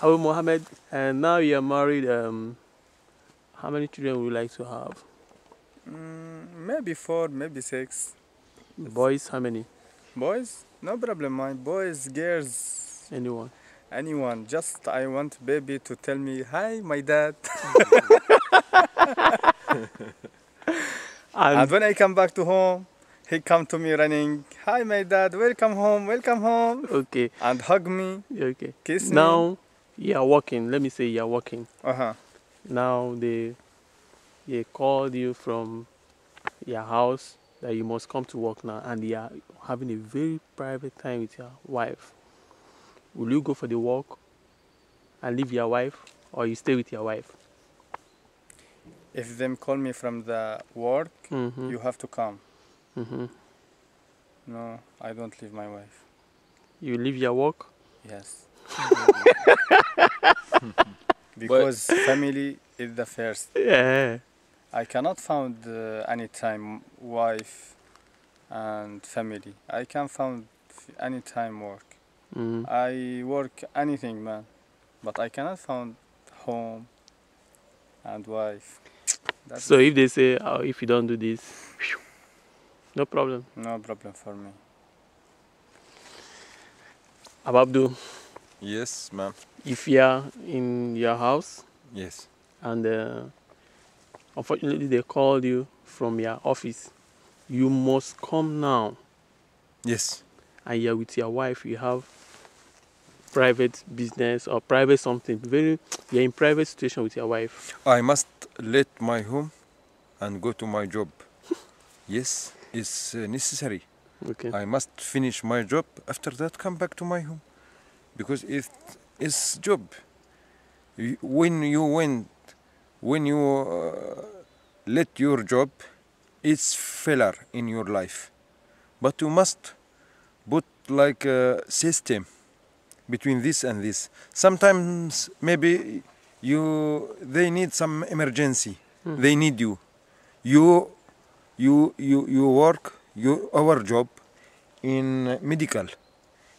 Abu Mohammed, and now you are married. How many children would you like to have? Maybe 4, maybe 6. Boys, how many? Boys? No problem, my boys, girls, Anyone? anyone. Just I want baby to tell me, hi, my dad. And And when I come back to home, he come to me running, hi, my dad, welcome home, welcome home. okay, And hug me, okay. kiss me. Now you are working. Let me say you are working. Uh-huh. Now they called you from your house that you must come to work now, and you are having a very private time with your wife. Will you go for the work and leave your wife, or you stay with your wife? If them call me from the work, Mm-hmm. you have to come. Mm-hmm. No, I don't leave my wife. You leave your work? Yes. Because family is the first. Yeah. I cannot find any time wife and family. I can find any time work. Mm. I work anything, man, but I cannot find home and wife. That's So if they say, oh, if you don't do this, no problem. no problem for me. Ababdu, Yes, ma'am. if you are in your house Yes. and unfortunately they called you from your office, you must come now, Yes. and you're with your wife, you have private business or private something, you're in private situation with your wife. I must let my home and go to my job. Yes, it's necessary. Okay. I must finish my job. After that, come back to my home, because it's job. When you let your job, it's failure in your life. But you must put like a system between this and this. Sometimes maybe they need some emergency. They need you. You work our job in medical.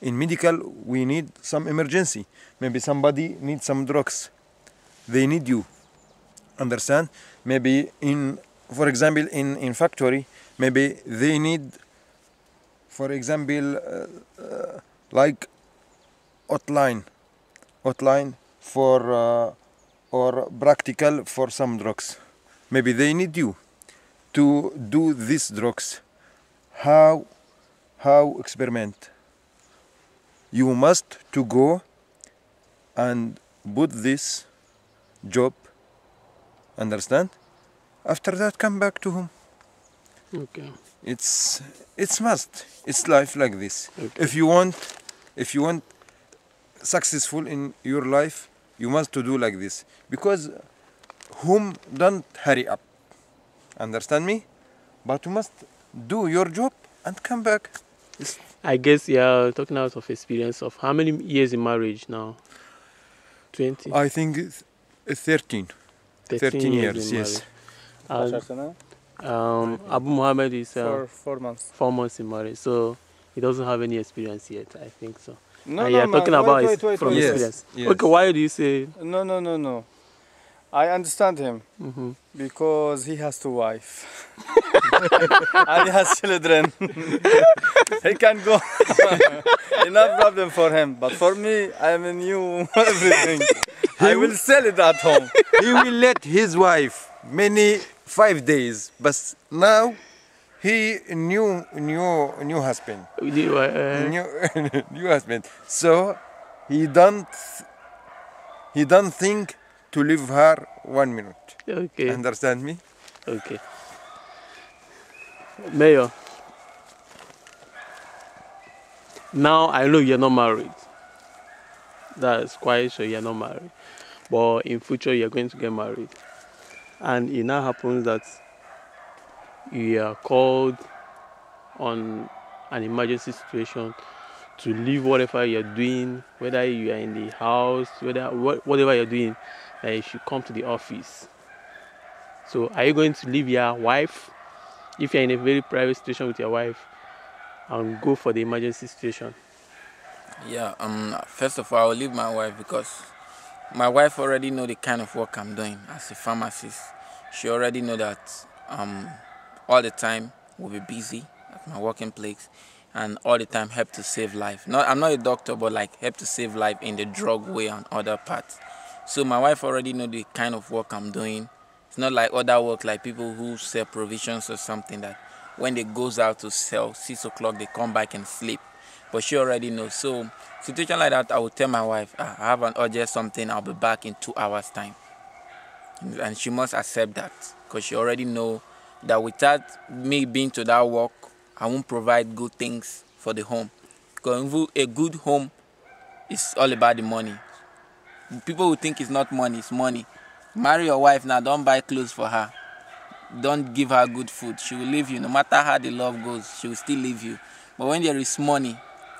In medical, we need some emergency. Maybe somebody needs some drugs. They need you. Understand? Maybe for example, in factory, maybe they need, for example, like outline for or practical for some drugs. Maybe they need you to do these drugs. How experiment? You must to go and put this job. Understand? After that, come back to home. Okay. It's must. It's life like this. Okay. If you want successful in your life, you must to do like this. Because whom don't hurry up. Understand me? But you must do your job and come back. I guess you're talking out of experience of how many years in marriage now? 20? I think 13. 13 years, in yes. marriage. And Abu Mohammed is For 4 months. 4 months in marriage, so he doesn't have any experience yet, I think so. No, And no, you're man. talking about wait, from Yes, experience. yes. Okay, why do you say? No. I understand him Mhm. because he has 2 wives and he has children. He can go. Enough problem for him. But for me, I am a new everything. I will sell it at home. He will let his wife many 5 days, but now he new husband. New new husband. So he don't think to leave her 1 minute. Okay, Understand me? okay. Mayor, now I know you're not married. That's quite sure you're not married. But in future, you're going to get married. And it now happens that you are called on an emergency situation to leave whatever you're doing, whether you are in the house, whatever you're doing, that you should come to the office. So are you going to leave your wife, if you're in a very private situation with your wife, and go for the emergency situation? Yeah, first of all, I will leave my wife because My wife already know the kind of work I'm doing as a pharmacist. She already know that all the time we'll be busy at my working place and all the time help to save life. I'm not a doctor, but like help to save life in the drug way and other parts. So my wife already know the kind of work I'm doing. It's not like other work like people who sell provisions or something that when they goes out to sell 6 o'clock they come back and sleep. But she already knows. So situation like that, I will tell my wife, I have an urgent something, I'll be back in 2 hours time. And she must accept that because she already know that without me being to that work, I won't provide good things for the home. Because a good home is all about the money. People will think it's not money, it's money. Marry your wife now, don't buy clothes for her. Don't give her good food. She will leave you. No matter how the love goes, she will still leave you. But when there is money,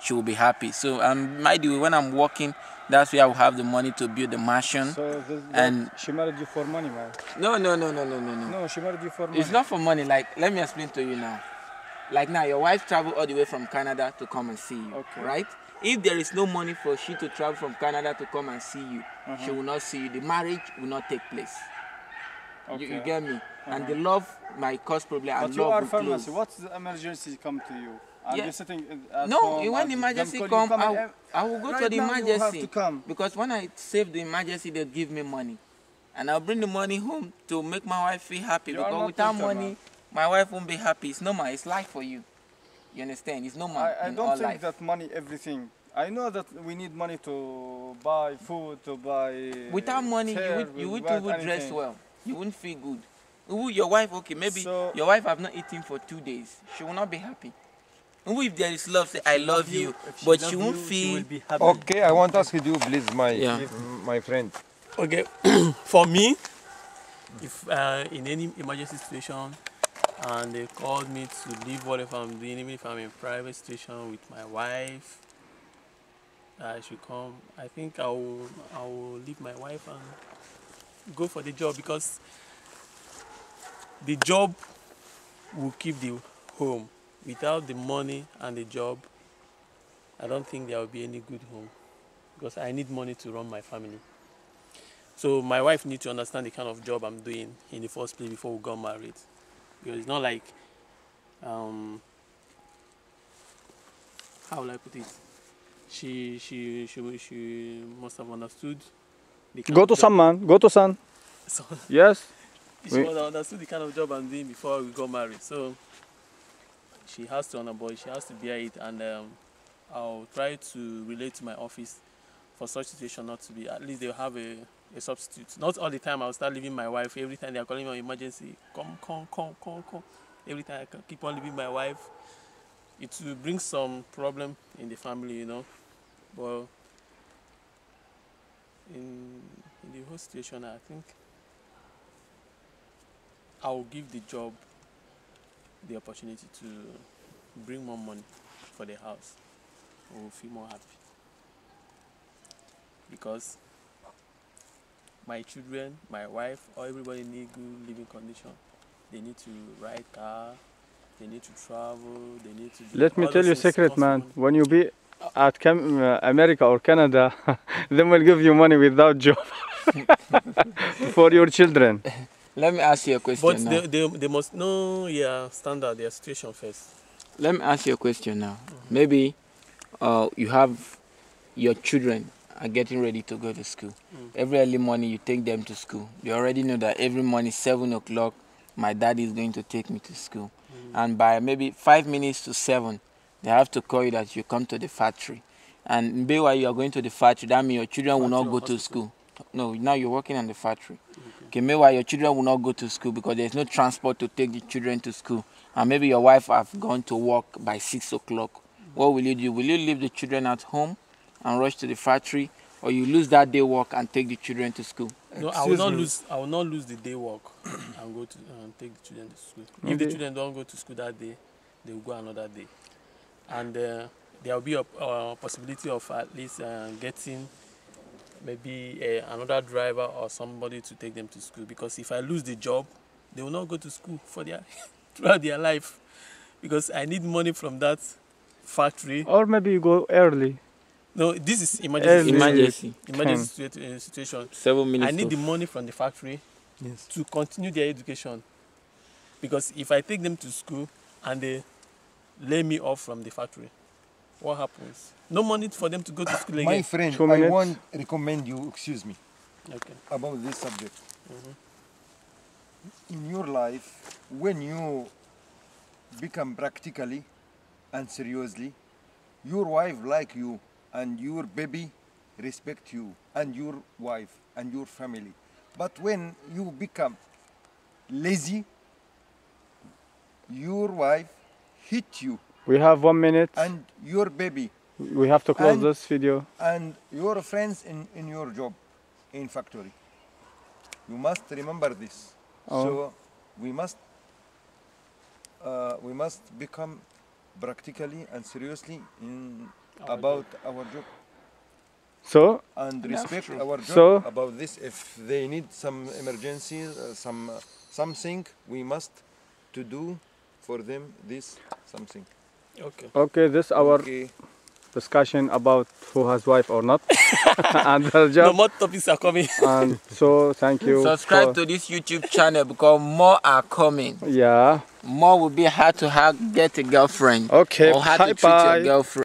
she will be happy. So mind you, when I'm working, that's where I will have the money to build the mansion. So and she married you for money, man? No. No, she married you for money. It's not for money. Like, let me explain to you now. Like now, your wife traveled all the way from Canada to come and see you, okay, right? If there is no money for she to travel from Canada to come and see you, she will not see you. The marriage will not take place. Okay. You get me? And the love might cause problem. But And you love are will pharmacy. close. What's the emergency come to you? And Yeah. you're sitting at No, home when and the them emergency call you, come, and I will go right to the now you have emergency. to come. Because when I save the emergency, they'll give me money. And I'll bring the money home to make my wife feel happy. You are Because not without thinker, money, man. my wife won't be happy. It's normal. It's life for you. You understand? It's normal I in don't all think life. that money everything. I know that we need money to buy food, to buy. Without money, chair, you would buy dress anything. well. You wouldn't feel good. Your wife, okay, maybe So- your wife have not eaten for 2 days. She will not be happy. Even if there is love, say I love you, but she won't feel. Okay, I want to ask you, please, Yeah. my friend. Okay, for me, if in any emergency situation and they called me to leave whatever I'm doing, even if I'm in private situation with my wife, I should come. I think I will leave my wife and go for the job because the job will keep the home. Without the money and the job, I don't think there will be any good home because I need money to run my family. So my wife needs to understand the kind of job I'm doing in the first place before we got married. Because it's not like, how will I put it? She must have understood the kind Go of to job- some man. Go to son. So Yes. she must have understood the kind of job I'm doing before we got married. So she has to understand, she has to bear it, and I'll try to relate to my office for such situation not to be. At least they'll have a substitute. Not all the time I'll start leaving my wife. Every time they're calling me on emergency, come. Every time I can keep on leaving my wife, it will bring some problem in the family, you know. But in the whole situation, I think I will give the job the opportunity to bring more money for the house. I will feel more happy because my children, my wife, or everybody need good living condition. They need to ride car, they need to travel, they need to do Let me all tell those you a things secret, cost man. money. When you be at America or Canada, they will give you money without job for your children. Let me ask you a question But now. they must know standard, their situation first. Let me ask you a question now. Maybe you have your children are getting ready to go to school. Every early morning you take them to school. They already know that every morning 7 o'clock my daddy is going to take me to school. And by maybe 5 minutes to 7, they have to call you that you come to the factory. And maybe while you are going to the factory, that means your children will not Factory go or to hospital? school. No, now you're working in the factory. Okay, meanwhile your children will not go to school because there's no transport to take the children to school. And maybe your wife have gone to work by 6 o'clock. What will you do? Will you leave the children at home and rush to the factory, or you lose that day work and take the children to school? No, I will not lose the day work and go to take the children to school. If the Okay. children don't go to school that day, they will go another day, and there will be a possibility of at least getting maybe another driver or somebody to take them to school. Because if I lose the job, they will not go to school for their throughout their life, because I need money from that factory. Or maybe you go early. No, this is emergency. Emergency. Situation. 7 minutes. I need to- the money from the factory Yes. to continue their education. Because if I take them to school and they lay me off from the factory, what happens? No money for them to go to school My again. friend, 2 I minutes. want recommend you, excuse me, Okay. about this subject. In your life, when you become practically and seriously, your wife like you and your baby respect you and your wife and your family. But when you become lazy, your wife hit you We have 1 minute. and your baby We have to close and- this video. and your friends in your job in factory. You must remember this. Oh. So we must become practically and seriously in about our job So, and respect our job So- about this. If they need some emergency, something, we must to do for them this something. Okay. okay, this our Okay. discussion about who has wife or not and the No job. more topics are coming. And so, thank you. Subscribe for- to this YouTube channel because more are coming. Yeah. More will be how to get a girlfriend. Okay, Or how to treat bye-bye. your girlfriend.